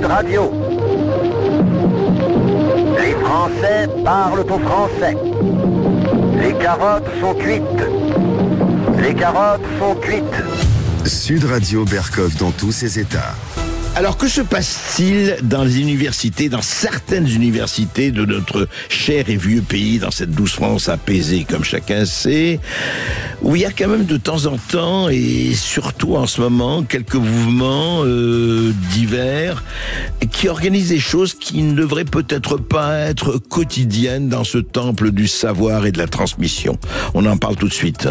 Sud Radio. Les Français parlent au français. Les carottes sont cuites. Les carottes sont cuites. Sud Radio Berkoff dans tous ses états. Alors, que se passe-t-il dans les universités, dans certaines universités de notre cher et vieux pays, dans cette douce France apaisée, comme chacun sait, où il y a quand même de temps en temps, et surtout en ce moment, quelques mouvements divers qui organisent des choses qui ne devraient peut-être pas être quotidiennes dans ce temple du savoir et de la transmission. On en parle tout de suite.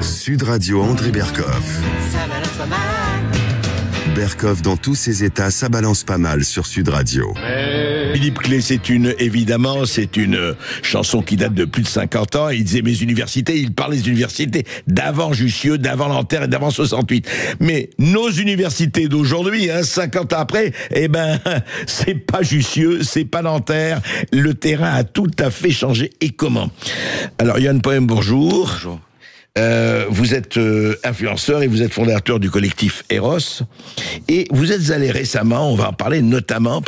Sud Radio André Berkoff. Ça balance pas mal. Berkoff dans tous ses états, ça balance pas mal sur Sud Radio. Philippe Clay, c'est une chanson qui date de plus de 50 ans. Il disait mes universités, il parle des universités d'avant Jussieu, d'avant Nanterre et d'avant 68. Mais nos universités d'aujourd'hui, 50 ans après, c'est pas Jussieu, c'est pas Nanterre. Le terrain a tout à fait changé. Et comment? Alors, Yann Poem, bonjour. Bonjour. Vous êtes influenceur et vous êtes fondateur du collectif Eros. Et vous êtes allé récemment, on va en parler notamment,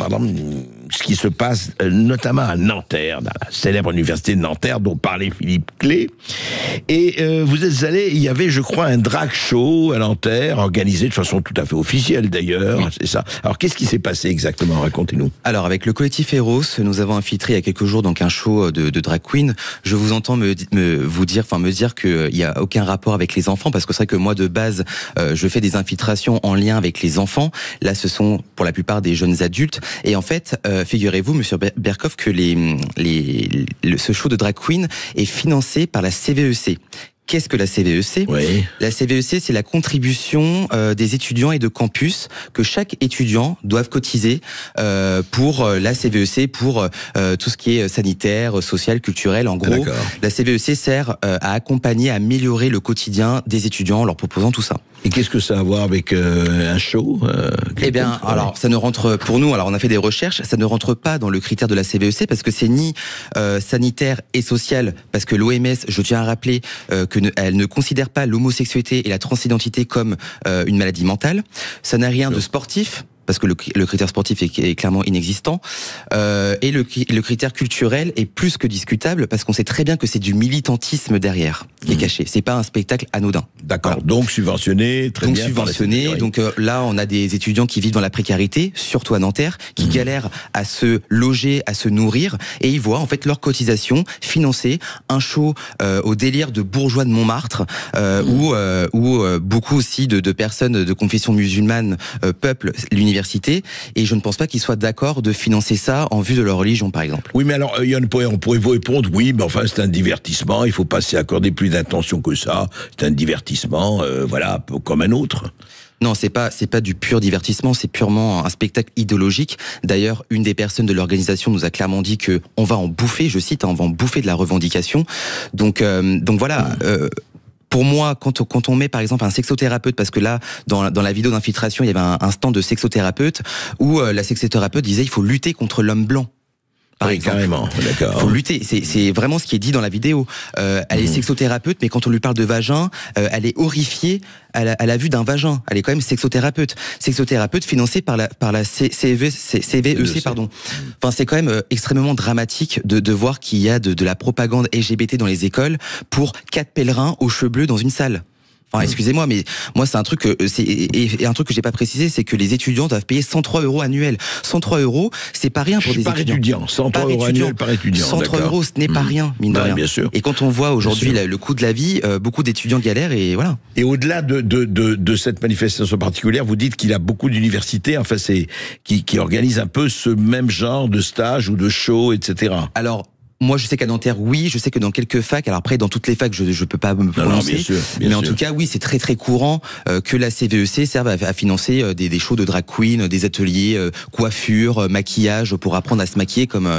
ce qui se passe notamment à Nanterre, dans la célèbre université de Nanterre dont parlait Philippe Clay. Et vous êtes allé, il y avait, je crois, un drag show à Nanterre, organisé de façon tout à fait officielle d'ailleurs, oui. C'est ça. Alors qu'est-ce qui s'est passé exactement? Racontez-nous. Alors avec le collectif Eros, nous avons infiltré il y a quelques jours donc un show de drag queen. Je vous entends me dire qu'il y a aucun rapport avec les enfants, parce que c'est vrai que moi de base je fais des infiltrations en lien avec les enfants. Là ce sont pour la plupart des jeunes adultes, et en fait figurez-vous monsieur Berkoff que ce show de drag queen est financé par la CVEC. Qu'est-ce que la CVEC? Oui. La CVEC, c'est la contribution des étudiants et de campus que chaque étudiant doit cotiser pour la CVEC, pour tout ce qui est sanitaire, social, culturel. En gros, la CVEC sert à accompagner, à améliorer le quotidien des étudiants en leur proposant tout ça. Et qu'est-ce que ça a à voir avec un show alors ça ne rentre, pour nous, alors on a fait des recherches, ça ne rentre pas dans le critère de la CVEC parce que c'est ni sanitaire et social, parce que l'OMS, je tiens à rappeler elle ne considère pas l'homosexualité et la transidentité comme une maladie mentale. Ça n'a rien de sportif, parce que le critère sportif est clairement inexistant, et le critère culturel est plus que discutable, parce qu'on sait très bien que c'est du militantisme derrière qui est caché. C'est pas un spectacle anodin. D'accord. Voilà. Donc subventionné, très bien. Donc là, on a des étudiants qui vivent dans la précarité, surtout à Nanterre, qui galèrent à se loger, à se nourrir, et ils voient en fait leur cotisation financer un show au délire de bourgeois de Montmartre, où beaucoup aussi de personnes de confession musulmane peuplent l'université, et je ne pense pas qu'ils soient d'accord de financer ça en vue de leur religion, par exemple. Oui, mais alors, Yann Poher, on pourrait vous répondre, oui, mais enfin, c'est un divertissement, il faut pas s'y accorder plus d'intention que ça, c'est un divertissement, voilà, comme un autre. Non, c'est pas du pur divertissement, c'est purement un spectacle idéologique. D'ailleurs, une des personnes de l'organisation nous a clairement dit que on va en bouffer, je cite, on va en bouffer de la revendication. Donc voilà. Pour moi, quand on met par exemple un sexothérapeute, parce que là, dans la vidéo d'infiltration, il y avait un stand de sexothérapeute où la sexothérapeute disait il faut lutter contre l'homme blanc. Par exemple. Carrément, d'accord. Faut lutter, c'est vraiment ce qui est dit dans la vidéo. Elle est sexothérapeute, mais quand on lui parle de vagin, elle est horrifiée à la vue d'un vagin. Elle est quand même sexothérapeute financée par la CVEC, pardon. Enfin, c'est quand même extrêmement dramatique de voir qu'il y a de la propagande LGBT dans les écoles pour 4 pèlerins aux cheveux bleus dans une salle. Enfin, excusez-moi, mais moi, c'est un truc et un truc que j'ai pas précisé, c'est que les étudiants doivent payer 103 € annuels. 103 €, c'est pas rien pour des étudiants. 103 € annuels par étudiant. 103 €, ce n'est pas rien, mine de rien. Bien sûr. Et quand on voit aujourd'hui le coût de la vie, beaucoup d'étudiants galèrent, et voilà. Et au-delà de cette manifestation particulière, vous dites qu'il y a beaucoup d'universités, enfin, qui organisent un peu ce même genre de stage ou de show, etc. Alors, moi, je sais qu'à Nanterre, oui. Je sais que dans quelques facs, alors après, dans toutes les facs, je peux pas me prononcer. Bien sûr, mais en tout cas, oui, c'est très très courant que la CVEC serve à financer des shows de drag queen, des ateliers coiffure, maquillage, pour apprendre à se maquiller comme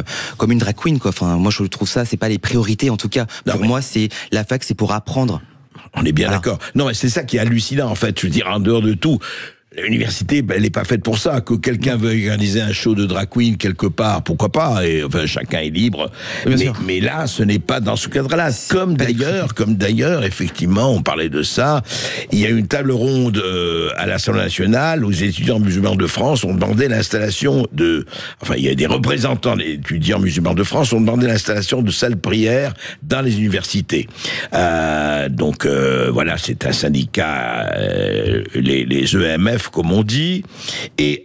une drag queen, quoi. Enfin, moi, je trouve ça, c'est pas les priorités, en tout cas. Pour moi, c'est la fac, c'est pour apprendre. On est bien d'accord. Non, mais c'est ça qui est hallucinant, en fait. Je veux dire, en dehors de tout. L'université, elle n'est pas faite pour ça. Que quelqu'un veuille organiser un show de drag queen quelque part, pourquoi pas, et enfin chacun est libre. Mais là, ce n'est pas dans ce cadre-là. Comme d'ailleurs, effectivement, on parlait de ça. Il y a une table ronde à l'Assemblée nationale où les étudiants musulmans de France ont demandé l'installation il y a des représentants des étudiants musulmans de France ont demandé l'installation de salles de prière dans les universités. Voilà, c'est un syndicat, les EMF, comme on dit, et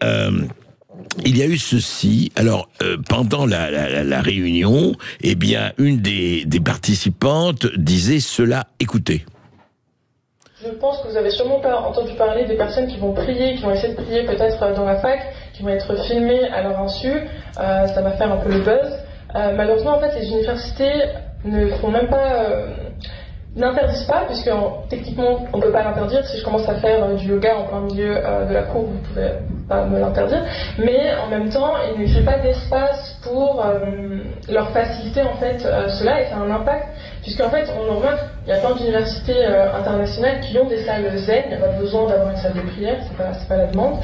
il y a eu ceci. Alors, pendant la réunion, eh bien, une des participantes disait cela. Écoutez. Je pense que vous avez sûrement pas entendu parler des personnes qui vont prier, qui vont essayer de prier peut-être dans la fac, qui vont être filmées à leur insu. Ça va faire un peu le buzz. Malheureusement, en fait, les universités ne font même pas... n'interdisent pas, puisque techniquement on ne peut pas l'interdire. Si je commence à faire du yoga en plein milieu de la cour, vous ne pouvez pas me l'interdire, mais en même temps il ne fait pas d'espace pour leur faciliter en fait cela, et ça a un impact, puisqu'en fait on le remarque, il y a plein d'universités internationales qui ont des salles zen, il n'y a pas besoin d'avoir une salle de prière, c'est pas la demande.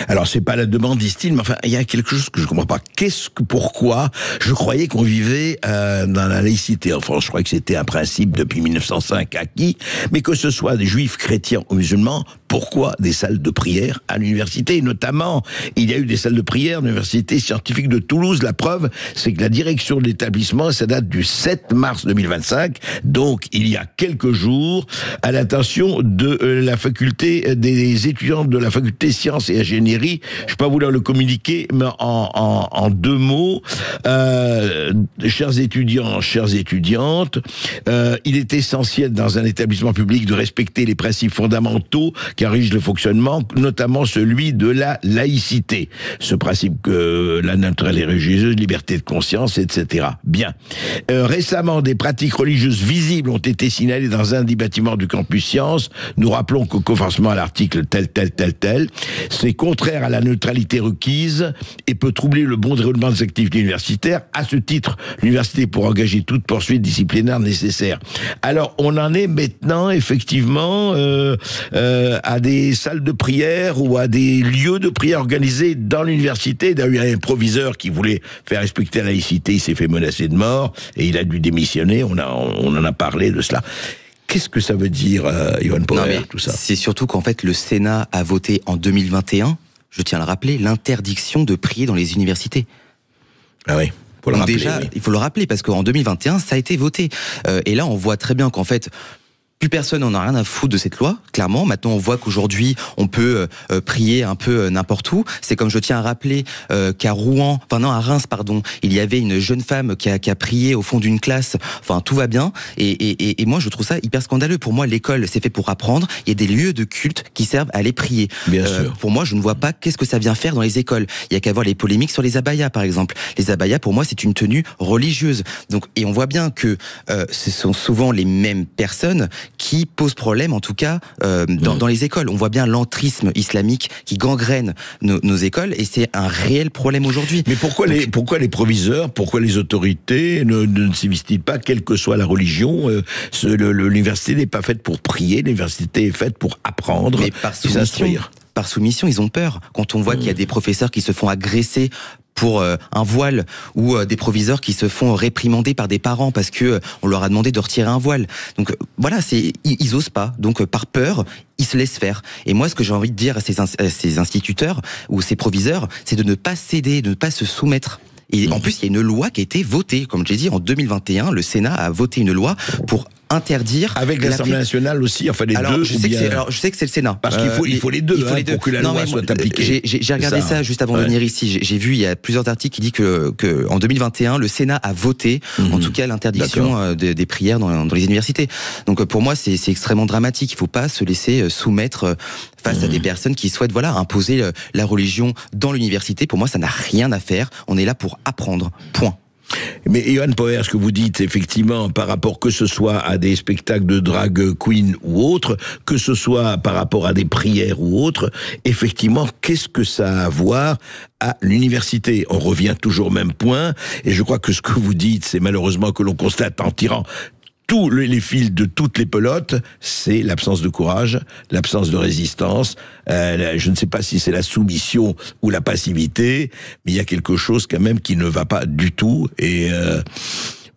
Alors, c'est pas la demande, disent-ils, mais enfin, il y a quelque chose que je comprends pas. Pourquoi? Je croyais qu'on vivait dans la laïcité en France. Je croyais que c'était un principe depuis 1905 acquis, mais que ce soit des juifs, chrétiens ou musulmans, pourquoi des salles de prière à l'université? Notamment, il y a eu des salles de prière à l'université scientifique de Toulouse. La preuve, c'est que la direction de l'établissement, ça date du 7 mars 2025, donc il y a quelques jours, à l'attention de la faculté, des étudiants de la faculté sciences et ingénierie. Je ne vais pas vouloir le communiquer, mais en deux mots, chers étudiants, chères étudiantes, il est essentiel dans un établissement public de respecter les principes fondamentaux qui régissent le fonctionnement, notamment celui de la laïcité. Ce principe que la neutralité religieuse, liberté de conscience, etc. Bien. Récemment, des pratiques religieuses visibles ont été signalées dans un des bâtiments du campus Sciences. Nous rappelons que conformément à l'article tel, c'est contraire à la neutralité requise et peut troubler le bon déroulement des activités universitaires. À ce titre, l'université pourra engager toute poursuite disciplinaire nécessaire. Alors, on en est maintenant, effectivement, à des salles de prière ou à des lieux de prière organisés dans l'université. D'ailleurs, il y a un proviseur qui voulait faire respecter la laïcité, il s'est fait menacer de mort et il a dû démissionner. On en a parlé de cela. Qu'est-ce que ça veut dire, Johan Poher, tout ça? C'est surtout qu'en fait, le Sénat a voté en 2021, je tiens à le rappeler, l'interdiction de prier dans les universités. Ah oui. Donc déjà, oui. Il faut le rappeler, parce qu'en 2021, ça a été voté. Et là, on voit très bien qu'en fait, plus personne n'en a rien à foutre de cette loi, clairement. Maintenant, on voit qu'aujourd'hui, on peut prier un peu n'importe où. C'est comme je tiens à rappeler qu'à à Reims, pardon, il y avait une jeune femme qui a prié au fond d'une classe. Enfin, tout va bien. Et moi, je trouve ça hyper scandaleux. Pour moi, l'école, c'est fait pour apprendre. Il y a des lieux de culte qui servent à aller prier. Bien sûr. Pour moi, je ne vois pas qu'est-ce que ça vient faire dans les écoles. Il y a qu'à voir les polémiques sur les abayas, par exemple. Les abayas, pour moi, c'est une tenue religieuse. Donc, et on voit bien que ce sont souvent les mêmes personnes qui pose problème, en tout cas, dans les écoles. On voit bien l'entrisme islamique qui gangrène nos écoles, et c'est un réel problème aujourd'hui. Mais pourquoi les proviseurs, pourquoi les autorités ne s'investissent pas, quelle que soit la religion? L'université n'est pas faite pour prier, l'université est faite pour apprendre et s'instruire. Par soumission, ils ont peur. Quand on voit qu'il y a des professeurs qui se font agresser pour un voile, ou des proviseurs qui se font réprimander par des parents parce que on leur a demandé de retirer un voile. Donc voilà, ils osent pas. Donc par peur, ils se laissent faire. Et moi, ce que j'ai envie de dire à ces instituteurs ou ces proviseurs, c'est de ne pas céder, de ne pas se soumettre. Et en plus, il y a une loi qui a été votée. Comme je l'ai dit, en 2021, le Sénat a voté une loi pour interdire... Avec l'Assemblée nationale aussi, enfin les deux, je sais que c'est le Sénat. Parce qu'il faut les deux, pour que la loi soit appliquée. J'ai regardé ça juste avant de venir ici. J'ai vu, il y a plusieurs articles qui disent que en 2021, le Sénat a voté, en tout cas, l'interdiction des prières dans les universités. Donc pour moi, c'est extrêmement dramatique. Il ne faut pas se laisser soumettre face à des personnes qui souhaitent imposer la religion dans l'université. Pour moi, ça n'a rien à faire. On est là pour apprendre. Point. Mais Johan Poher, ce que vous dites, effectivement, par rapport que ce soit à des spectacles de drag queen ou autres, que ce soit par rapport à des prières ou autres, effectivement, qu'est-ce que ça a à voir à l'université? On revient toujours au même point, et je crois que ce que vous dites, c'est malheureusement que l'on constate en tirant tous les fils de toutes les pelotes, c'est l'absence de courage, l'absence de résistance. Je ne sais pas si c'est la soumission ou la passivité, mais il y a quelque chose quand même qui ne va pas du tout. Et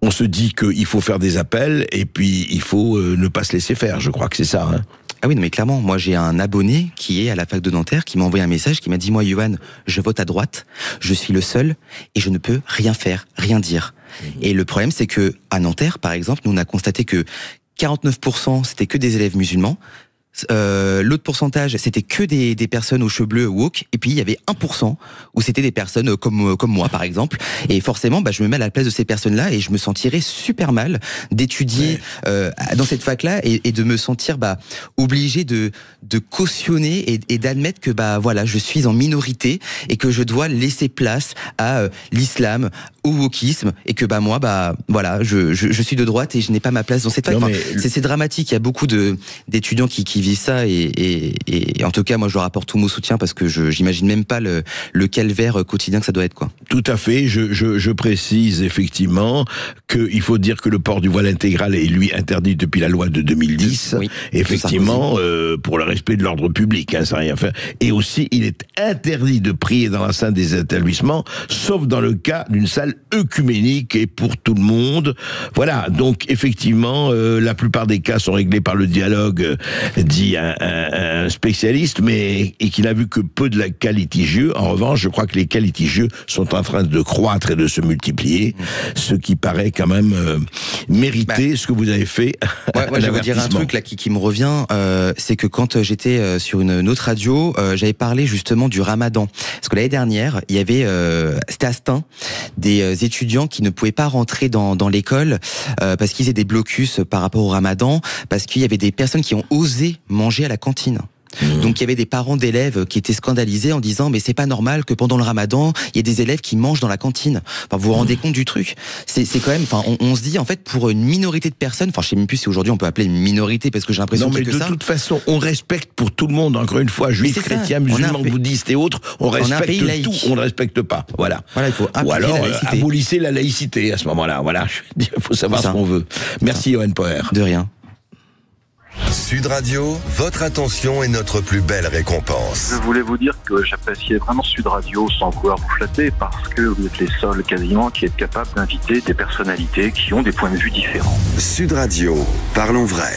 on se dit qu'il faut faire des appels et puis il faut ne pas se laisser faire. Je crois que c'est ça. Hein. Ah oui, non, mais clairement, moi j'ai un abonné qui est à la fac de Nanterre qui m'a envoyé un message qui m'a dit, moi Yohan, je vote à droite, je suis le seul et je ne peux rien faire, rien dire. Et le problème, c'est que à Nanterre, par exemple, nous on a constaté que 49% c'était que des élèves musulmans. L'autre pourcentage, c'était que des personnes aux cheveux bleus woke, et puis il y avait 1% où c'était des personnes comme moi par exemple. Et forcément, je me mets à la place de ces personnes-là et je me sentirais super mal d'étudier dans cette fac-là et de me sentir obligé de cautionner et d'admettre que voilà, je suis en minorité et que je dois laisser place à l'islam, au wokisme, et que moi voilà, je suis de droite et je n'ai pas ma place dans cette fac. C'est dramatique. Il y a beaucoup d'étudiants qui vivent ça et en tout cas moi je leur apporte tout mon soutien parce que j'imagine même pas le calvaire quotidien que ça doit être, quoi. Tout à fait, je précise effectivement qu'il faut dire que le port du voile intégral est lui interdit depuis la loi de 2010, oui, effectivement pour le respect de l'ordre public, hein, ça n'a rien fait. Et aussi il est interdit de prier dans l'enceinte des établissements sauf dans le cas d'une salle œcuménique et pour tout le monde. Voilà, donc effectivement la plupart des cas sont réglés par le dialogue, dit un spécialiste, mais et qui n'a vu que peu de cas litigieux. En revanche, je crois que les cas litigieux sont en train de croître et de se multiplier, ce qui paraît quand même mériter ce que vous avez fait. Ouais, je vais vous dire un truc là qui me revient, c'est que quand j'étais sur une autre radio, j'avais parlé justement du Ramadan, parce que l'année dernière, il y avait, c'était à Stein, des étudiants qui ne pouvaient pas rentrer dans l'école parce qu'ils faisaient des blocus par rapport au Ramadan, parce qu'il y avait des personnes qui ont osé manger à la cantine. Donc il y avait des parents d'élèves qui étaient scandalisés en disant mais c'est pas normal que pendant le Ramadan il y ait des élèves qui mangent dans la cantine. Enfin, vous vous rendez compte du truc? C'est quand même, on se dit en fait pour une minorité de personnes, je sais même plus si aujourd'hui on peut appeler une minorité parce que j'ai l'impression que de toute façon on respecte pour tout le monde, encore une fois, juifs, chrétiens, musulmans, bouddhistes et autres, on respecte tout, on ne respecte pas. Voilà. Il faut ou alors abolissez la laïcité à ce moment-là. Voilà, il faut savoir ce qu'on veut. Merci Yohan Poher. De rien. Sud Radio, votre attention est notre plus belle récompense. Je voulais vous dire que j'appréciais vraiment Sud Radio sans vouloir vous flatter parce que vous êtes les seuls quasiment qui êtes capables d'inviter des personnalités qui ont des points de vue différents. Sud Radio, parlons vrai.